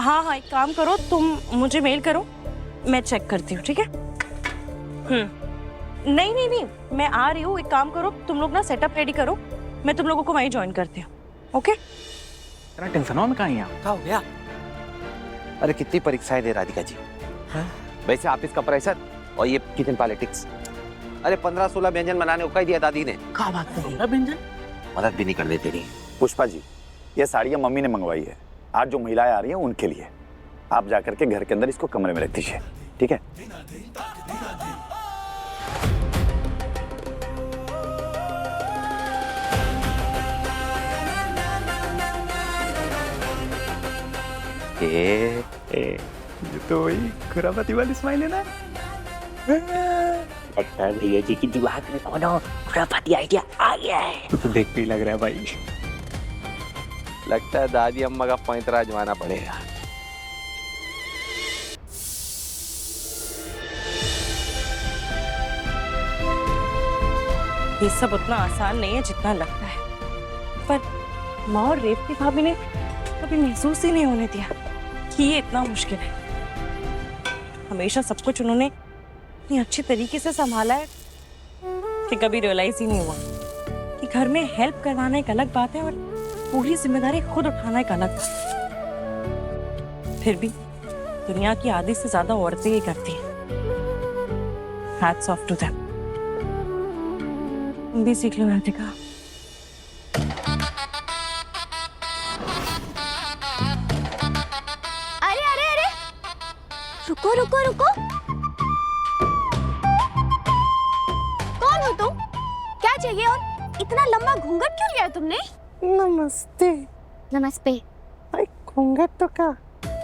हाँ हाँ, एक काम करो, तुम मुझे मेल करो, मैं चेक करती हूँ, ठीक है? नहीं नहीं नहीं, मैं आ रही हूँ। एक काम करो, तुम लोग ना सेटअप रेडी करो, मैं तुम लोगों को वहीं ज्वाइन करती हूँ। ओके? इतना टेंशन में कहाँ यहाँ? क्या हो गया? अरे कितनी परीक्षाएं दे राधिका जी। वैसे ऑफिस का प्रेशर और ये किचन पॉलिटिक्स। अरे 15-16 व्यंजन बनाने को कह दिया दादी ने। क्या बात कर रही है व्यंजन? मदद भी नहीं कर देते नहीं। पुष्पा जी, ये साड़ियाँ मम्मी ने मंगवाई है, आज जो महिलाएं आ रही हैं उनके लिए। आप जाकर के घर के अंदर इसको कमरे में रख दीजिए, ठीक है? ये तो वही खुरापती वाली स्माइल है ना? लगता है भैया जी की दिमाग में कोनो खुरापाती आइडिया आ गया है। तो देख के ही लग रहा है भाई। लगता है दादी अम्मा का पैंतरा आजमाना पड़ेगा। ये सब उतना आसान नहीं है जितना लगता है, पर माँ और रेवती भाभी ने कभी महसूस ही नहीं होने दिया कि ये इतना मुश्किल है। हमेशा सब कुछ उन्होंने इतनी अच्छी तरीके से संभाला है कि कभी रियलाइज ही नहीं हुआ कि घर में हेल्प करवाना एक अलग बात है और पूरी जिम्मेदारी खुद उठाना एक अलग बात। फिर भी दुनिया की आधी से ज्यादा औरतें ये करती हैं। Hats off to them. तुम भी सीख लो राधिका। अरे अरे अरे, रुको रुको रुको, कौन हो तुम? क्या चाहिए और इतना लंबा घूंघट क्यों लिया तुमने? नमस्ते। नमस्ते। अरे घूंघट तो क्या,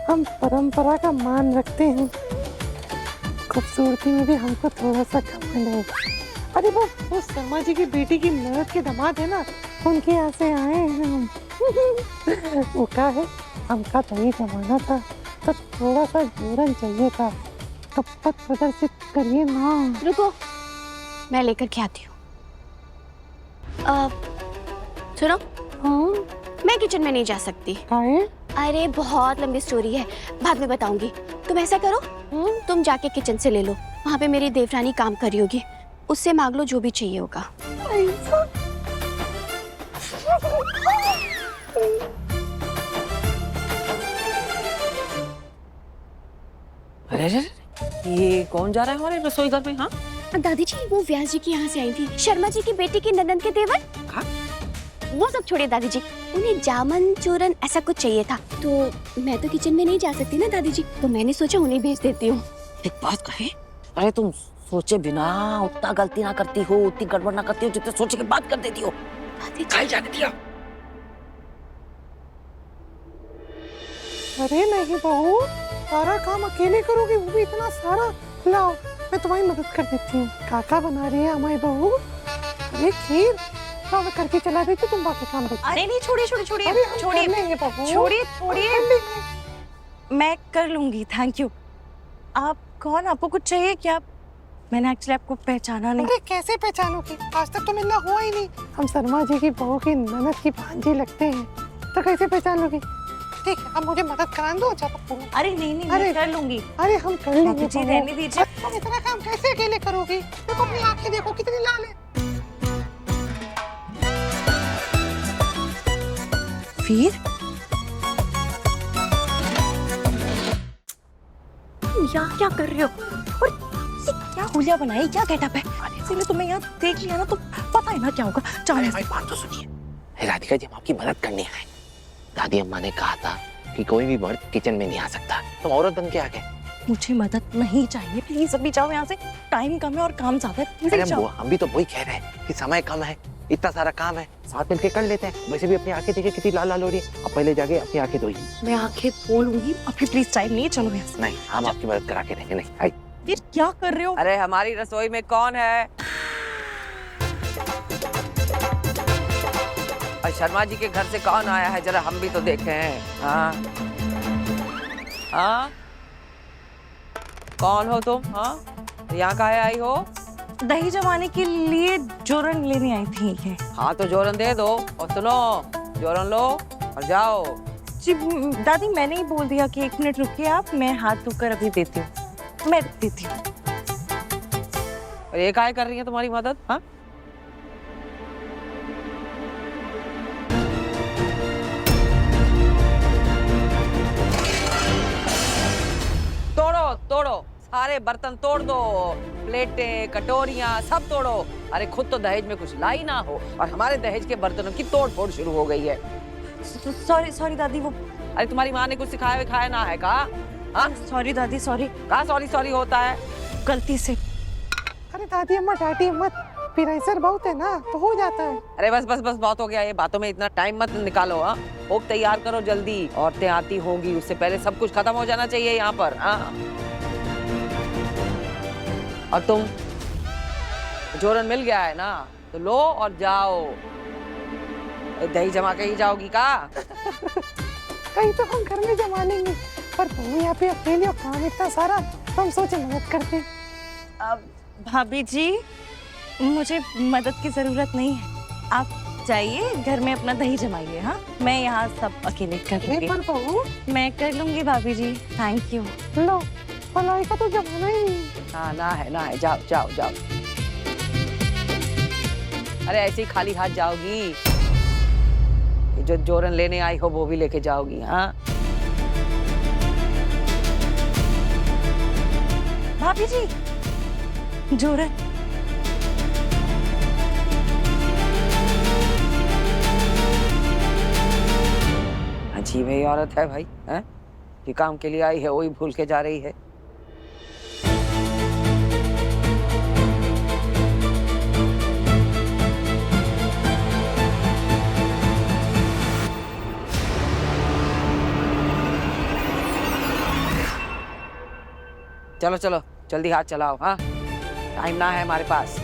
हम परंपरा का मान रखते हैं, खूबसूरती में भी हमको थोड़ा सा घमंड है। अरे वो शर्मा जी की बेटी की ननद के दामाद है ना, उनके यहाँ से आए हैं हम। वो क्या है, हमका दही जमाना था तो थोड़ा सा जोरन चाहिए था, कपट प्रदर्शित करिए ना। रुको, मैं लेकर के आती हूँ। सुनो, मैं किचन में नहीं जा सकती। काहे? अरे बहुत लंबी स्टोरी है, बाद में बताऊंगी। तुम ऐसा करो, तुम जाके किचन से ले लो, वहाँ पे मेरी देवरानी काम कर रही होगी, उससे मांग लो जो भी चाहिए होगा। अरे ये कौन जा रहा है हमारे रसोई घर में? हाँ दादी जी, वो व्यास जी के यहाँ से आई थी, शर्मा जी की बेटी की ननद के देवर। हाँ? वो सब छोड़िए दादी जी, उन्हें जामन चूरन ऐसा कुछ चाहिए था, तो मैं तो किचन में नहीं जा सकती ना दादी जी, तो मैंने सोचा उन्हें भेज देती हूँ। एक बात कहे, अरे तुम सोचे बिना उतना गलती ना करती हो, उतनी गड़बड़ ना करती हो जितने सोचे के बात कर देती हो। दादी खाई जाने दिया। अरे नहीं बहू, सारा काम अकेले करोगी, वो भी इतना सारा? लाओ मैं तुम्हारी मदद कर देती हूँ। काका बना रही है हमारी बहू, अरे खीर, लाओ मैं करके चला देती, तुम बाकी काम देखो। अरे नहीं, छोड़िए छोड़िए छोड़िए अरे हम छोड़िए कर लेंगे बहू, छोड़िए छोड़िए, कर लेंगे। मैं कर लूंगी, थैंक यू। आप कौन, आपको कुछ चाहिए क्या? मैंने एक्चुअली आपको पहचाना नहीं। अरे कैसे पहचानोगी, आज तक तो मिलना हुआ ही नहीं। हम शर्मा जी की बहू की ननद की भांजी लगते हैं, तो कैसे पहचान लोगी? ठीक है, अब मुझे मदद करा दो। अरे नहीं नहीं, अरे मैं कर लूंगी। अरे हम कर लेंगे जी, बहू। रहने दीजिए। तुम इतना काम कैसे अकेले करोगी? देखो अपनी आंखें देखो कितनी लाल है। फिर यहाँ क्या कर रहे हो? और ये क्या हुलिया बनाई, क्या गेटअप है? इसीलिए तुम्हें यहाँ देख लिया ना तो पता है ना क्या होगा। अरे भाई बात तो सुनिए, राधिका जी हम आपकी मदद करने आए। दादी अम्मा ने कहा था कि कोई भी मर्द किचन में नहीं आ सकता, तुम औरत बन के आ गए। मुझे मदद नहीं चाहिए, प्लीज अभी जाओ यहाँ से, टाइम कम है और काम ज्यादा है, प्लीज जाओ। हम भी तो वही कह रहे हैं कि समय कम है, इतना सारा काम है, साथ मिलके कर लेते हैं। वैसे भी अपनी आंखें देखिए कितनी लाल लाल हो रही है। अब पहले जाके अपनी आंखें धोइए। मैं आंखें धो लूंगी, अभी प्लीज टाइम नहीं है, चलो यहाँ से। नहीं, हम आपकी मदद करा के देंगे। नहीं आई। फिर क्या कर रहे हो? अरे हमारी रसोई में कौन है? शर्मा जी के घर से कौन आया है, जरा हम भी तो देखें। हाँ हाँ, कौन हो तुम? हाँ, यहाँ काहे आई हो? दही जमाने के लिए जोरन लेने आई थी। ये हाँ तो जोरन दे दो, और सुनो, जोरन लो और जाओ। जी दादी मैंने ही बोल दिया कि 1 मिनट रुकिए आप, मैं हाथ धोकर अभी देती हूँ, मैं देती हूँ। और ये काहे कर रही है तुम्हारी मदद? हाँ, तोड़ो तोड़ो, सारे बर्तन तोड़ दो, प्लेटें कटोरियां सब तोड़ो। अरे खुद तो दहेज में कुछ लाई ना हो और हमारे दहेज के बर्तनों की तोड़ फोड़ शुरू हो गई है। सॉरी सॉरी दादी, वो अरे तुम्हारी माँ ने कुछ सिखाया विखाया ना है का? हाँ, सॉरी दादी सॉरी, कहा सॉरी सॉरी होता है? गलती से। अरे दादी अम्मा डांटिए मत, प्रेशर बहुत है ना तो हो जाता है। अरे बस बस बस बहुत हो गया, ये बातों में इतना टाइम मत निकालो। हाँ, होप तैयार करो जल्दी, औरतें आती होंगी, उससे पहले सब कुछ खत्म हो जाना चाहिए यहाँ पर। हाँ, और तुम जोरन मिल गया है ना तो लो और जाओ। दही जमा के ही जाओगी का? कहीं तो हम घर में जमा लेंगे, पर तुम यहाँ पे अकेले और काम इतना सारा, तो हम सोचे मदद करते। भाभी जी मुझे मदद की जरूरत नहीं है, आप जाइए घर में अपना दही जमाइए। हाँ, मैं यहाँ सब अकेले कर लूंगी। पर बहू मैं कर लूंगी भाभी जी, थैंक यू। लो मलाई का तो जमाना ही नहीं। हाँ, ना है, जाओ जाओ जाओ। अरे ऐसे ही खाली हाथ जाओगी? ये जो जोरन लेने आई हो वो भी लेके जाओगी? हाँ, भाभी जी जोरन। अजीब ही औरत है भाई, हैं? ये काम के लिए आई है वही भूल के जा रही है। चलो चलो जल्दी हाथ चलाओ। हाँ, टाइम ना है हमारे पास।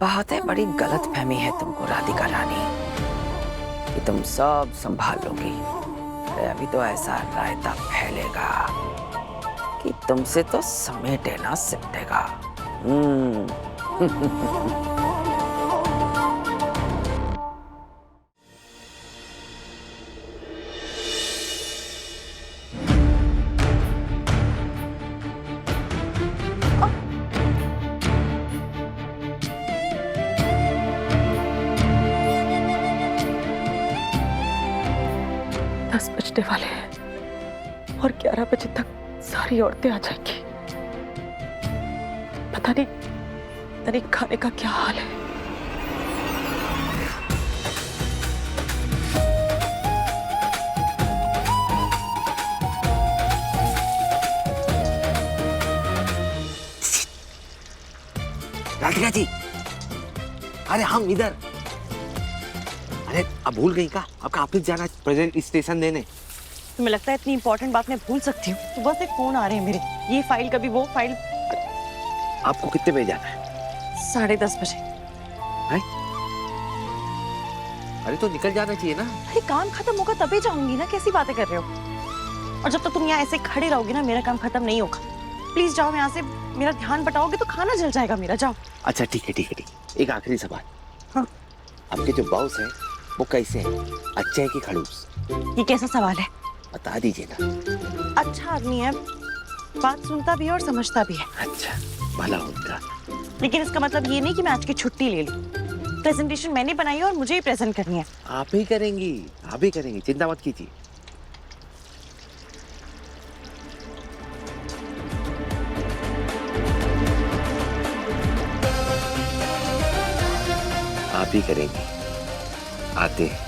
बहुत है, बड़ी गलत फहमी है तुमको राधिका रानी कि तुम सब संभाल लोगी। अरे अभी तो ऐसा रायता फैलेगा कि तुमसे तो समेटे ना सिमटेगा। बजने वाले हैं और 11 बजे तक सारी औरतें आ जाएंगी। पता नहीं खाने का क्या हाल है। राधिका जी, अरे हम इधर। अरे अब भूल गई का? आपका ऑफिस जाना प्रेजेंट स्टेशन देने। तुम्हें लगता है इतनी इंपॉर्टेंट बात मैं भूल सकती हूँ? सुबह से फोन आ रहे हैं मेरे, ये फाइल कभी वो फाइल। आपको कितने बजे जाना है? 10:30 बजे। है? अरे तो निकल जाना चाहिए ना। अरे काम खत्म होगा तभी जाऊंगी ना, कैसी बातें कर रहे हो? और जब तक तुम यहाँ ऐसे खड़े रहोगे ना मेरा काम खत्म नहीं होगा। प्लीज जाओ यहाँ से, मेरा ध्यान बटाओगे तो खाना जल जाएगा मेरा। जाओ। अच्छा ठीक है ठीक है ठीक है। एक आखिरी सवाल। हाँ। आपके जो बॉस है वो कैसे हैं? अच्छे हैं कि खड़ूस? ये कैसा सवाल है? बता दीजिए ना। अच्छा आदमी है, बात सुनता भी है और समझता भी है। अच्छा, भला उनका। लेकिन इसका मतलब ये नहीं कि मैं आज की छुट्टी ले लूं। प्रेजेंटेशन मैंने बनाई है और मुझे ही प्रेजेंट करनी है। आप ही करेंगी, आप ही करेंगी, चिंता मत कीजिए। आप ही करेंगी। आते हैं।